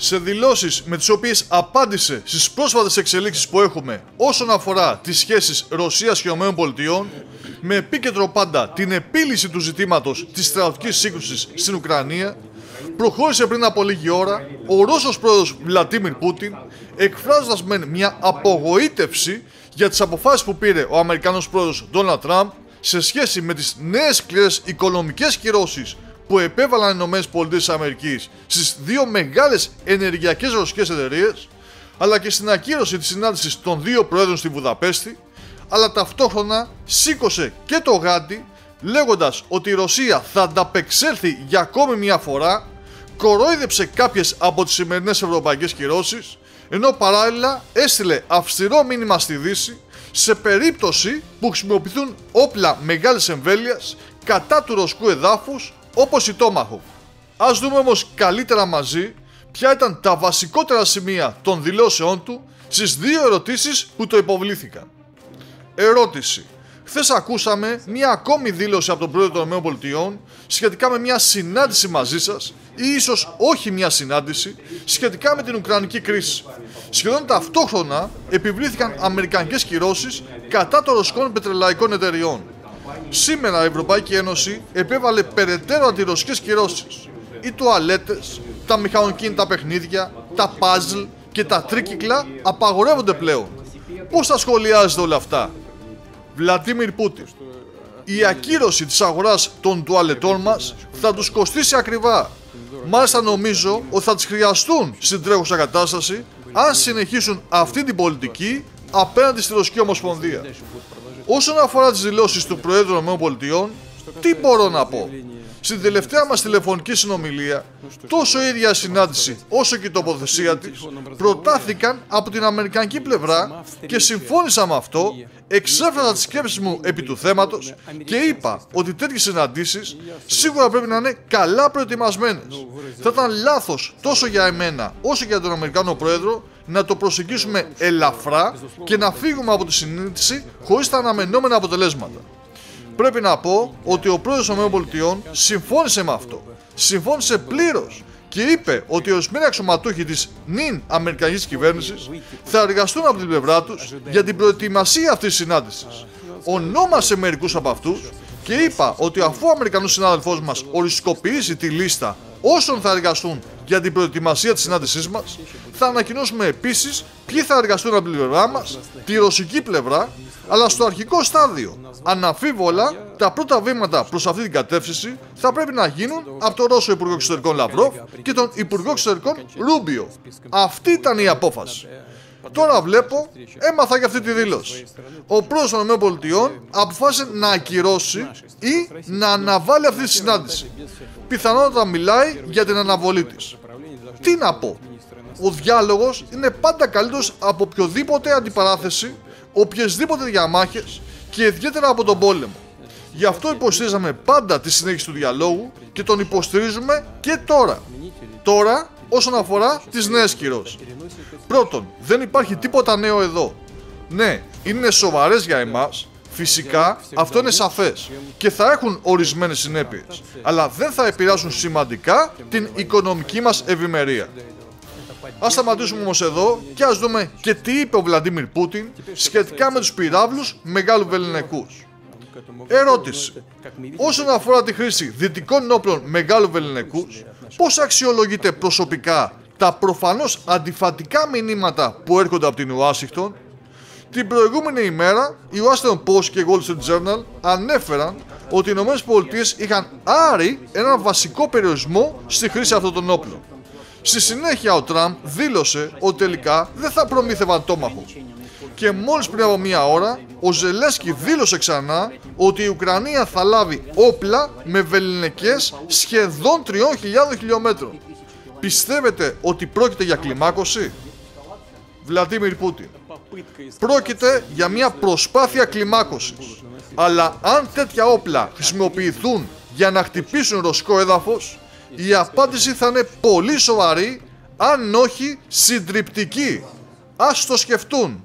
Σε δηλώσεις με τις οποίες απάντησε στις πρόσφατες εξελίξεις που έχουμε όσον αφορά τις σχέσεις Ρωσίας και ΗΠΑ, με επίκεντρο πάντα την επίλυση του ζητήματος της στρατιωτικής σύγκρουσης στην Ουκρανία, προχώρησε πριν από λίγη ώρα ο Ρώσος πρόεδρος Βλαντίμιρ Πούτιν, εκφράζοντας μεν μια απογοήτευση για τις αποφάσεις που πήρε ο Αμερικανός πρόεδρος Ντόναλντ Τραμπ σε σχέση με τις νέες σκληρές οικονομικές κυρώσεις που επέβαλαν οι ΗΠΑ στις δύο μεγάλες ενεργειακές ρωσικές εταιρείες, αλλά και στην ακύρωση της συνάντησης των δύο προέδρων στη Βουδαπέστη, αλλά ταυτόχρονα σήκωσε και το γάντι λέγοντας ότι η Ρωσία θα ανταπεξέλθει για ακόμη μια φορά, κορόιδεψε κάποιες από τις σημερινές ευρωπαϊκές κυρώσεις, ενώ παράλληλα έστειλε αυστηρό μήνυμα στη Δύση σε περίπτωση που χρησιμοποιηθούν όπλα μεγάλης εμβέλειας κατά του ρωσικού εδάφους, όπως η Tomahawk. Ας δούμε όμως καλύτερα μαζί ποια ήταν τα βασικότερα σημεία των δηλώσεών του στις δύο ερωτήσεις που το υποβλήθηκαν. Ερώτηση. Χθες ακούσαμε μια ακόμη δήλωση από τον πρόεδρο των ΗΠΑ σχετικά με μια συνάντηση μαζί σας, ή ίσως όχι μια συνάντηση, σχετικά με την Ουκρανική κρίση. Σχεδόν ταυτόχρονα επιβλήθηκαν αμερικανικές κυρώσεις κατά των ρωσικών πετρελαϊκών εταιριών. Σήμερα η Ευρωπαϊκή Ένωση επέβαλε περαιτέρω αντιρωσικές κυρώσεις. Οι τουαλέτες, τα μηχανοκίνητα παιχνίδια, τα παζλ και τα τρίκυκλα απαγορεύονται πλέον. Πώς τα σχολιάζετε όλα αυτά? Βλαντίμιρ Πούτιν. Η ακύρωση της αγοράς των τουαλετών μας θα τους κοστίσει ακριβά. Μάλιστα νομίζω ότι θα τις χρειαστούν στην τρέχουσα κατάσταση αν συνεχίσουν αυτή την πολιτική απέναντι στη Ρωσική Ομοσπονδία. Όσον αφορά τις δηλώσεις του Προέδρου των ΗΠΑ, τι μπορώ να πω? Στην τελευταία μας τηλεφωνική συνομιλία, τόσο η ίδια συνάντηση όσο και η τοποθεσία της προτάθηκαν από την αμερικανική πλευρά και συμφώνησα με αυτό, εξέφρασα τις σκέψεις μου επί του θέματος και είπα ότι τέτοιες συναντήσεις σίγουρα πρέπει να είναι καλά προετοιμασμένες. Θα ήταν λάθος τόσο για εμένα όσο και για τον Αμερικανό Πρόεδρο να το προσεγγίσουμε ελαφρά και να φύγουμε από τη συνάντηση χωρίς τα αναμενόμενα αποτελέσματα. Πρέπει να πω ότι ο πρόεδρος των ΗΠΑ συμφώνησε με αυτό. Συμφώνησε πλήρως και είπε ότι ορισμένοι αξιωματούχοι της νυν αμερικανικής κυβέρνησης θα εργαστούν από την πλευρά τους για την προετοιμασία αυτής της συνάντησης. Ονόμασε μερικούς από αυτούς και είπα ότι αφού ο Αμερικανός συνάδελφός μας οριστικοποιήσει τη λίστα όσων θα εργαστούν για την προετοιμασία της συνάντησής μας, θα ανακοινώσουμε επίσης ποιοι θα εργαστούν από την πλευρά μας, τη ρωσική πλευρά, αλλά στο αρχικό στάδιο, αναμφίβολα, τα πρώτα βήματα προς αυτή την κατεύθυνση θα πρέπει να γίνουν από τον Ρώσο Υπουργό Εξωτερικών Λαυρόβ και τον Υπουργό Εξωτερικών Ρούμπιο. Αυτή ήταν η απόφαση. Τώρα βλέπω, έμαθα για αυτή τη δήλωση. Ο πρόεδρος των ΗΠΑ αποφάσισε να ακυρώσει ή να αναβάλει αυτή τη συνάντηση. Πιθανότατα μιλάει για την αναβολή της. Τι να πω? Ο διάλογος είναι πάντα καλύτερος από οποιοδήποτε αντιπαράθεση, οποιασδήποτε διαμάχες και ιδιαίτερα από τον πόλεμο. Γι' αυτό υποστηρίζαμε πάντα τη συνέχιση του διαλόγου και τον υποστηρίζουμε και τώρα. Τώρα, όσον αφορά τις νέες κυρώσεις. Πρώτον, δεν υπάρχει τίποτα νέο εδώ. Ναι, είναι σοβαρές για εμάς. Φυσικά, αυτό είναι σαφές και θα έχουν ορισμένες συνέπειες, αλλά δεν θα επηρεάσουν σημαντικά την οικονομική μας ευημερία. Ας σταματήσουμε όμως εδώ και ας δούμε και τι είπε ο Βλαντίμιρ Πούτιν σχετικά με τους πυράβλους μεγάλου βεληνικούς. Ερώτηση. Όσον αφορά τη χρήση δυτικών όπλων μεγάλου βεληνικούς, πώς αξιολογείτε προσωπικά τα προφανώς αντιφατικά μηνύματα που έρχονται από την Ουάσιγκτον? Την προηγούμενη ημέρα, η Washington Post και η Wall Street Journal ανέφεραν ότι οι ΗΠΑ είχαν άρει έναν βασικό περιορισμό στη χρήση αυτών των όπλων. Στη συνέχεια ο Τραμπ δήλωσε ότι τελικά δεν θα προμήθευαν Tomahawk. Και μόλις πριν από μία ώρα, ο Ζελένσκι δήλωσε ξανά ότι η Ουκρανία θα λάβει όπλα με βεληνικές σχεδόν 3.000 χιλιόμετρων. Πιστεύετε ότι πρόκειται για κλιμάκωση? Βλαντίμιρ Πούτιν. Πρόκειται για μια προσπάθεια κλιμάκωσης. Αλλά αν τέτοια όπλα χρησιμοποιηθούν για να χτυπήσουν ρωσικό έδαφος, η απάντηση θα είναι πολύ σοβαρή, αν όχι συντριπτική. Ας το σκεφτούν.